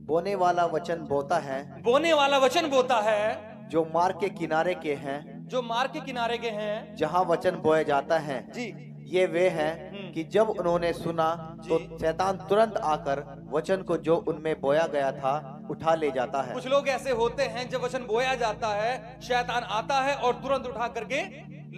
बोने वाला वचन बोता है, बोने वाला वचन बोता है, जो मार्ग के किनारे के हैं, जो मार्ग के किनारे के हैं। जहाँ वचन बोया जाता है। जी। ये वे हैं कि जब उन्होंने सुना तो शैतान तुरंत आकर वचन को जो उनमें बोया गया था उठा ले जाता है। कुछ लोग ऐसे होते हैं, जब वचन बोया जाता है शैतान आता है और तुरंत उठा करके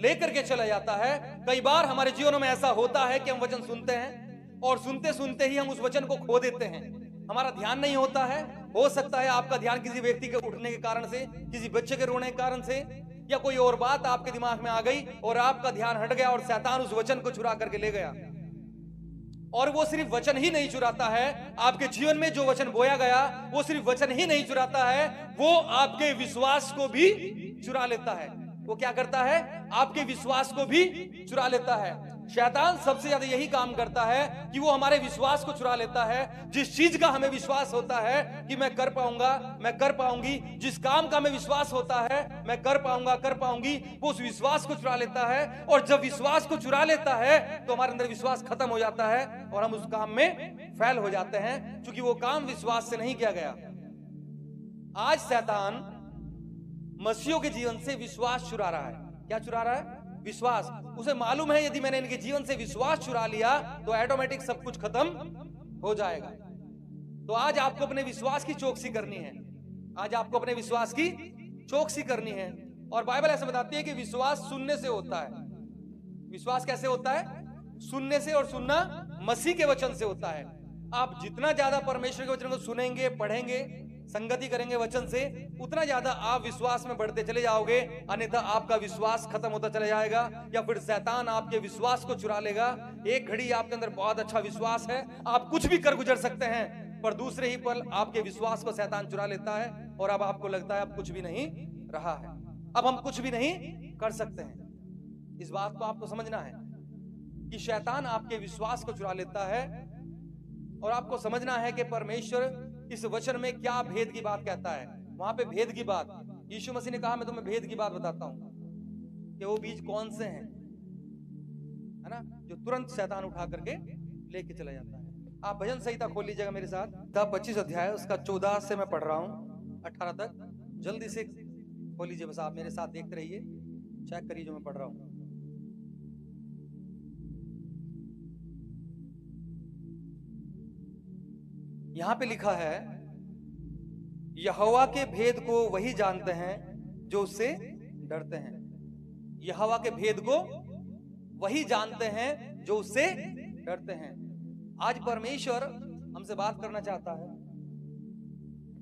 लेकर के चला जाता है। कई बार हमारे जीवन में ऐसा होता है कि हम वचन सुनते हैं और सुनते सुनते ही हम उस वचन को खो देते हैं, हमारा ध्यान नहीं होता है। हो सकता है आपका ध्यान किसी व्यक्ति के उठने के कारण से, किसी बच्चे के रोने के कारण से, या कोई और बात आपके दिमाग में आ गई और आपका ध्यान हट गया और शैतान उस वचन को चुरा करके ले गया। और वो सिर्फ वचन ही नहीं चुराता है, आपके जीवन में जो वचन बोया गया वो सिर्फ वचन ही नहीं चुराता है, वो आपके विश्वास को भी चुरा लेता है। वो क्या करता है? आपके विश्वास को भी चुरा लेता है। शैतान सबसे ज्यादा यही काम करता है कि वो हमारे विश्वास को चुरा लेता है। जिस चीज का हमें विश्वास होता है कि मैं कर पाऊंगा, मैं कर पाऊंगी, जिस काम का हमें विश्वास होता है मैं कर पाऊंगा, कर पाऊंगी, वो उस विश्वास को चुरा लेता है। और जब विश्वास को चुरा लेता है तो हमारे अंदर विश्वास खत्म हो जाता है और हम उस काम में फेल हो जाते हैं, क्योंकि वो काम विश्वास से नहीं किया गया। आज शैतान मसीहों के जीवन से विश्वास चुरा रहा है। क्या चुरा रहा है? विश्वास। उसे मालूम है यदि मैंने इनके जीवन से विश्वास चुरा लिया तो ऑटोमेटिक सब कुछ खत्म हो जाएगा। तो आज आपको अपने विश्वास की चौकसी करनी है। आज आपको अपने विश्वास की चौकसी करनी है। और बाइबल ऐसे बताती है कि विश्वास सुनने से होता है। विश्वास कैसे होता है? सुनने से, और सुनना मसीह के वचन से होता है। आप जितना ज्यादा परमेश्वर के वचन को सुनेंगे, पढ़ेंगे, संगति करेंगे वचन से, उतना ज्यादा आप विश्वास में बढ़ते चले जाओगे। अन्यथा आपका विश्वास खत्म होता चला जाएगा, या फिर शैतान आपके विश्वास को चुरा लेगा। एक घड़ी आपके अंदर बहुत अच्छा विश्वास है, आप कुछ भी कर गुजर सकते हैं, पर दूसरे ही पल आपके विश्वास को शैतान चुरा लेता है और अब आपको लगता है अब कुछ भी नहीं रहा है, अब हम कुछ भी नहीं कर सकते हैं। इस बात को आपको समझना है कि शैतान आपके विश्वास को चुरा लेता है, और आपको समझना है कि परमेश्वर इस वचन में क्या भेद की बात कहता है। वहां पे भेद की बात, यीशु मसीह ने कहा मैं तुम्हें भेद की बात बताता हूं कि वो बीज कौन से हैं, है ना, जो तुरंत शैतान उठा करके लेके चला जाता है। आप भजन संहिता खोल लीजिएगा मेरे साथ, 25 अध्याय, उसका 14 से मैं पढ़ रहा हूं 18 तक। जल्दी से खोल लीजिए, बस आप मेरे साथ देखते रहिए, चेक करिए जो मैं पढ़ रहा हूं। यहां पे लिखा है, यहोवा के भेद को वही जानते हैं जो उससे डरते हैं। यहोवा के भेद को वही जानते हैं जो उससे डरते हैं। आज परमेश्वर हमसे बात करना चाहता है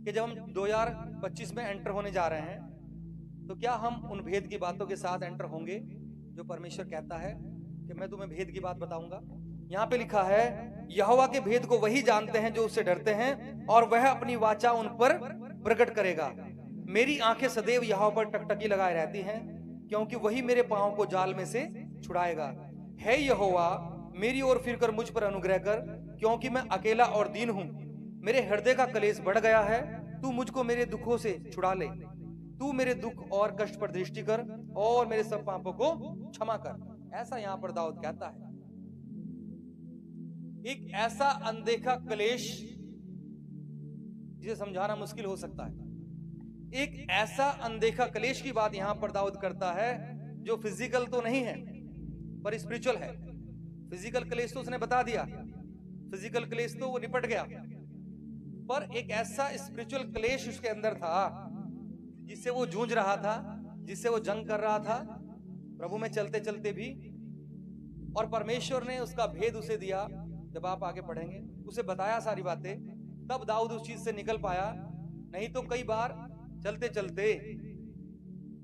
कि जब हम 2025 में एंटर होने जा रहे हैं तो क्या हम उन भेद की बातों के साथ एंटर होंगे जो परमेश्वर कहता है कि मैं तुम्हें भेद की बात बताऊंगा। यहां पे लिखा है, यहोवा के भेद को वही जानते हैं जो उससे डरते हैं, और वह अपनी वाचा उन पर प्रकट करेगा। मेरी आंखें सदैव यहोवा पर टकटकी लगाए रहती हैं, क्योंकि वही मेरे पांव को जाल में से छुड़ाएगा। हे यहोवा, मेरी ओर फिरकर मुझ पर अनुग्रह कर, क्योंकि मैं अकेला और दीन हूं। मेरे हृदय का कलेश बढ़ गया है। तू मुझको मेरे दुखों से छुड़ा ले। तू मेरे दुख और कष्ट पर दृष्टि कर और मेरे सब पापों को क्षमा कर। ऐसा यहां पर दाऊद कहता है। एक ऐसा अनदेखा क्लेश जिसे समझाना मुश्किल हो सकता है, एक ऐसा अनदेखा क्लेश की बात यहां पर दाऊद करता है जो फिजिकल तो नहीं है पर स्पिरिचुअल है। फिजिकल क्लेश तो उसने बता दिया, फिजिकल क्लेश तो वो निपट गया, पर एक ऐसा स्पिरिचुअल क्लेश उसके अंदर था जिससे वो जूझ रहा था, जिससे वो जंग कर रहा था प्रभु में चलते चलते भी। और परमेश्वर ने उसका भेद उसे दिया। जब आप आगे पढ़ेंगे उसे बताया सारी बातें, तब दाऊद उस चीज से निकल पाया। नहीं तो कई बार चलते चलते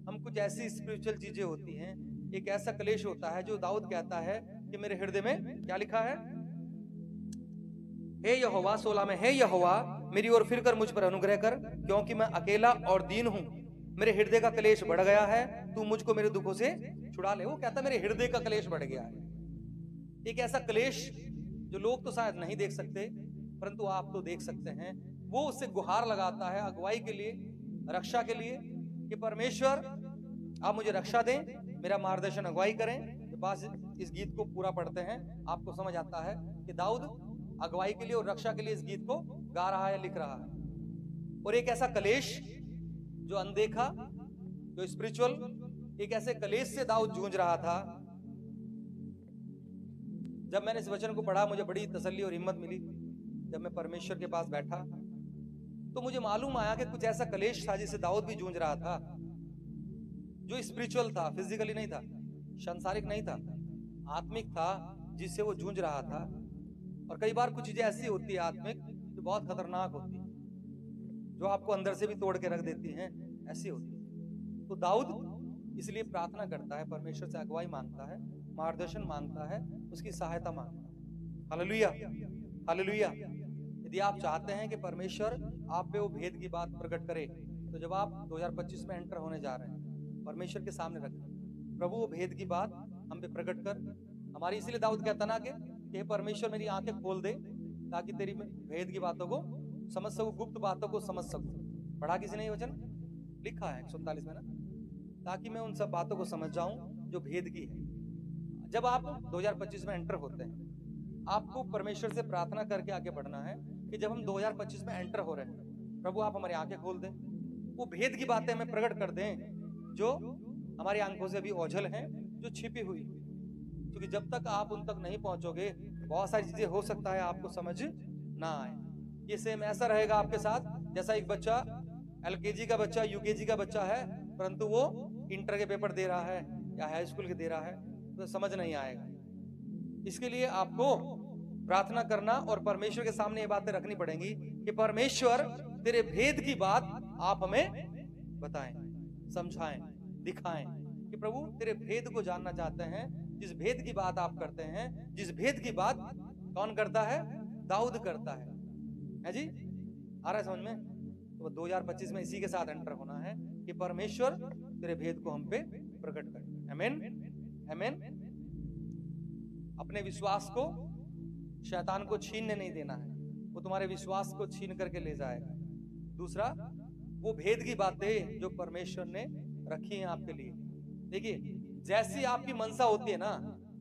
हम कुछ ऐसी स्पिरिचुअल चीजें होती हैं, एक ऐसा क्लेश होता है जो दाऊद कहता है कि मेरे हृदय में क्या लिखा है, हे यहोवा, 16 में, हे यहोवा, मेरी ओर फिरकर मुझ पर अनुग्रह कर, क्योंकि मैं अकेला और दीन हूं। मेरे हृदय का क्लेश बढ़ गया है। तू मुझको मेरे दुखों से छुड़ा ले। वो कहता है मेरे हृदय का क्लेश बढ़ गया है। एक ऐसा क्लेश जो लोग तो शायद नहीं देख सकते, परंतु आप तो देख सकते हैं। वो उससे गुहार लगाता है अगुवाई के लिए, रक्षा के लिए, कि परमेश्वर आप मुझे रक्षा दें, मेरा मार्गदर्शन अगुवाई करें। जब पास इस गीत को पूरा पढ़ते हैं आपको समझ आता है कि दाऊद अगुवाई के लिए और रक्षा के लिए इस गीत को गा रहा है, लिख रहा है। और एक ऐसा कलेश जो अनदेखा, जो स्पिरिचुअल, एक ऐसे कलेश से दाऊद जूझ रहा था। जब मैंने इस वचन को पढ़ा मुझे बड़ी तसल्ली और हिम्मत मिली। जब मैं परमेश्वर के पास बैठा तो मुझे मालूम आया कि कुछ ऐसा कलेश था जिससे दाऊद भी जूझ रहा था, जो स्पिरिचुअल था, फिजिकली नहीं था, सांसारिक नहीं था, आत्मिक था, जिससे वो जूझ रहा था। और कई बार कुछ चीजें ऐसी होती है आत्मिक जो बहुत खतरनाक होती है, जो आपको अंदर से भी तोड़ के रख देती हैं, ऐसी होती है। तो दाऊद इसलिए प्रार्थना करता है, परमेश्वर से अगुवाई मांगता है, मार्गदर्शन मांगता है, उसकी सहायता मांगता है। Hallelujah, hallelujah. यदि आप चाहते हैं कि परमेश्वर आप पे वो भेद की बात प्रकट करे, तो जब आप 2025 में एंटर होने जा रहे हैं, परमेश्वर के सामने रखें, प्रभु वो भेद की बात हम पे प्रकट कर। हमारी इसीलिए दाऊद कहता ना कि हे परमेश्वर मेरी आंखें खोल दे ताकि तेरी भेद की बातों को समझ सकूं, गुप्त बातों को समझ सकूं। पढ़ा किसी ने ये वचन? लिखा है 139 में ना, ताकि मैं उन सब बातों को समझ जाऊं जो भेद की है। जब आप 2025 में एंटर होते हैं, आपको परमेश्वर से प्रार्थना करके आगे बढ़ना है कि जब हम 2025 में एंटर हो रहे हैं, प्रभु आप हमारी आंखें खोल दें, वो भेद की बातें हमें प्रकट कर दें जो हमारी आंखों से अभी ओझल हैं, जो छिपी हुई। क्योंकि जब तक आप उन तक नहीं पहुंचोगे, बहुत सारी चीजें हो सकता है आपको समझ ना आए। ये सेम ऐसा रहेगा आपके साथ जैसा एक बच्चा, एलकेजी का बच्चा, यूकेजी का बच्चा है, परंतु वो इंटर के पेपर दे रहा है या हाई स्कूल के दे रहा है, तो समझ नहीं आएगा। इसके लिए आपको प्रार्थना करना और परमेश्वर के सामने ये बातें रखनी पड़ेंगी कि परमेश्वर तेरे भेद की बात आप हमें बताएं, समझाएं, दिखाएं कि प्रभु तेरे भेद को जानना चाहते हैं। जिस भेद की बात आप करते हैं, जिस भेद की बात कौन करता है? दाऊद करता है जी। आ रहा है समझ में? तो 2025 में इसी के साथ एंटर होना है कि परमेश्वर तेरे भेद को हम पे प्रकट करे। आमीन, आमीन। अपने विश्वास को शैतान को छीनने नहीं देना है, वो तुम्हारे विश्वास को छीन करके ले जाएगा। दूसरा, वो भेद की बातें जो परमेश्वर ने रखी हैं आपके लिए। देखिए, जैसी आपकी मनसा होती है ना,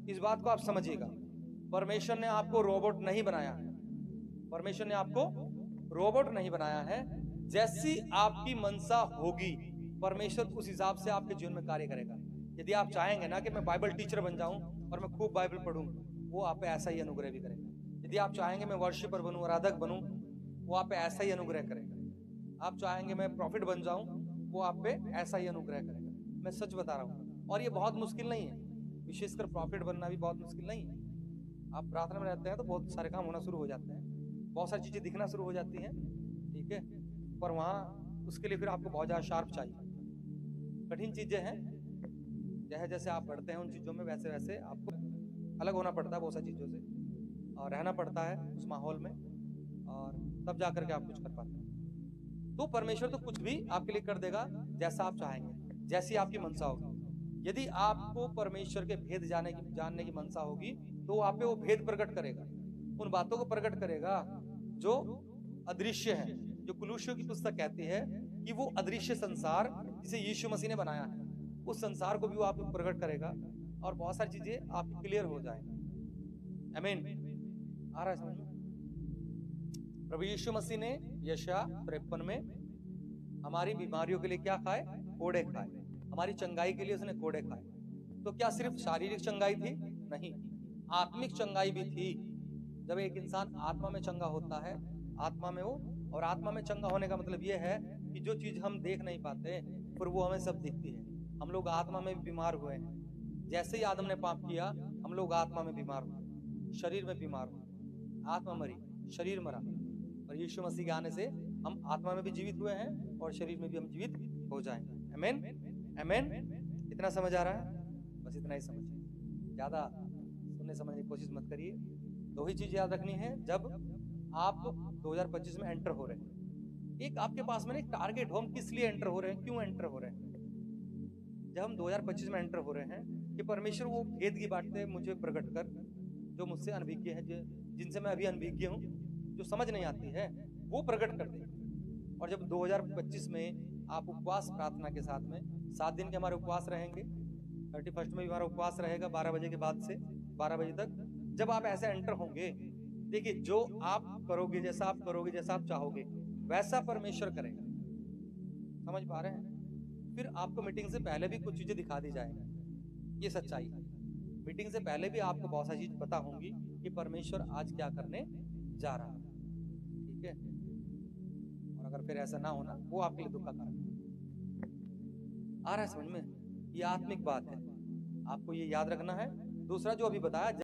इस बात को आप समझिएगा, परमेश्वर ने आपको रोबोट नहीं बनाया है। परमेश्वर ने आपको रोबोट नहीं बनाया है। जैसी आपकी मनसा होगी, परमेश्वर उस हिसाब से आपके जीवन में कार्य करेगा। यदि आप चाहेंगे ना कि मैं बाइबल टीचर बन जाऊं और मैं खूब बाइबल पढ़ूं, वो आप पे ऐसा ही अनुग्रह भी करेगा। यदि आप चाहेंगे मैं वर्शिपर बनूं, आराधक बनूं, वो आप पे ऐसा ही अनुग्रह करेगा। आप चाहेंगे मैं प्रॉफिट बन जाऊं, वो आप पे ऐसा ही अनुग्रह करेगा। मैं सच बता रहा हूं, और ये बहुत मुश्किल नहीं है, विशेषकर प्रॉफिट बनना भी बहुत मुश्किल नहीं है। आप प्रार्थना में रहते हैं तो बहुत सारे काम होना शुरू हो जाते हैं, बहुत सारी चीजें दिखना शुरू हो जाती हैं, ठीक है, पर वहाँ उसके लिए फिर आपको बहुत ज्यादा शार्प चाहिए। कठिन चीजें हैं, जैसे जैसे आप बढ़ते हैं उन चीजों में, वैसे वैसे आपको अलग होना पड़ता है बहुत सारी चीजों से, और रहना पड़ता है उस माहौल में, और तब जाकर के आप कुछ कर पाते हैं। तो परमेश्वर तो कुछ भी आपके लिए कर देगा जैसा आप चाहेंगे, जैसी आपकी मनसा होगी। यदि आपको परमेश्वर के भेद जानने की मनसा होगी, तो आप पे वो भेद प्रकट करेगा, उन बातों को प्रकट करेगा जो अदृश्य है, जो कुलूसियों की पुस्तक कहती है कि वो अदृश्य संसार जिसे यीशु मसीह ने बनाया है, उस संसार को भी वो आपको प्रकट करेगा, और बहुत सारी चीजें आपकी क्लियर हो जाएंगी। आमीन। आ रहा है समझ में? प्रभु यीशु मसीह ने यशायाह 53 में हमारी बीमारियों के लिए क्या खाए? कोड़े खाए। हमारी चंगाई के लिए उसने कोड़े खाए। तो क्या सिर्फ शारीरिक चंगाई थी? नहीं, आत्मिक चंगाई भी थी। जब एक इंसान आत्मा में चंगा होता है, आत्मा में वो, और आत्मा में चंगा होने का मतलब ये है कि जो चीज हम देख नहीं पाते पर वो हमें सब दिखती है। हम लोग आत्मा में भी बीमार हुए हैं। जैसे ही आदम ने पाप किया, हम लोग आत्मा में बीमार हुए, शरीर में बीमार हुए, आत्मा मरी, शरीर मरा, और यीशु मसीह के आने से हम आत्मा में भी जीवित हुए हैं और शरीर में भी हम जीवित हो जाएंगे। आमीन, आमीन। इतना समझ आ रहा है? बस इतना ही समझिए, ज्यादा सुनने समझने की कोशिश मत करिए। दो ही चीज याद रखनी है जब आप 2025 में एंटर हो रहे हैं। एक आपके पास में एक टारगेट हो, हम किस लिए एंटर हो रहे हैं, क्यों एंटर हो रहे हैं। जब हम 2025 में एंटर हो रहे हैं कि परमेश्वर वो भेद की बातें मुझे प्रकट कर जो मुझसे अनभिज्ञ है, जिनसे मैं अभी अनभिज्ञ हूँ, जो समझ नहीं आती है, वो प्रकट कर दे। और जब 2025 में आप उपवास प्रार्थना के साथ में 7 दिन के हमारे उपवास रहेंगे, 31 में भी हमारा उपवास रहेगा 12 बजे के बाद से 12 बजे तक। जब आप ऐसे एंटर होंगे, देखिए जो आप करोगे, जैसा आप करोगे, जैसा आप चाहोगे, वैसा परमेश्वर करेगा। समझ पा रहे हैं? फिर आपको मीटिंग से पहले भी कुछ चीजें दिखा दी जाएंगी, ये सच्चाई है। मीटिंग से पहले भी आपको बहुत सारी चीज पता होंगी कि परमेश्वर आज क्या करने जा रहा है, ठीक है। और अगर फिर ऐसा ना होना, वो आपके लिए दुख का कारण आ रहा है समझ में? ये आत्मिक बात है, आपको ये याद रखना है। दूसरा जो अभी बताया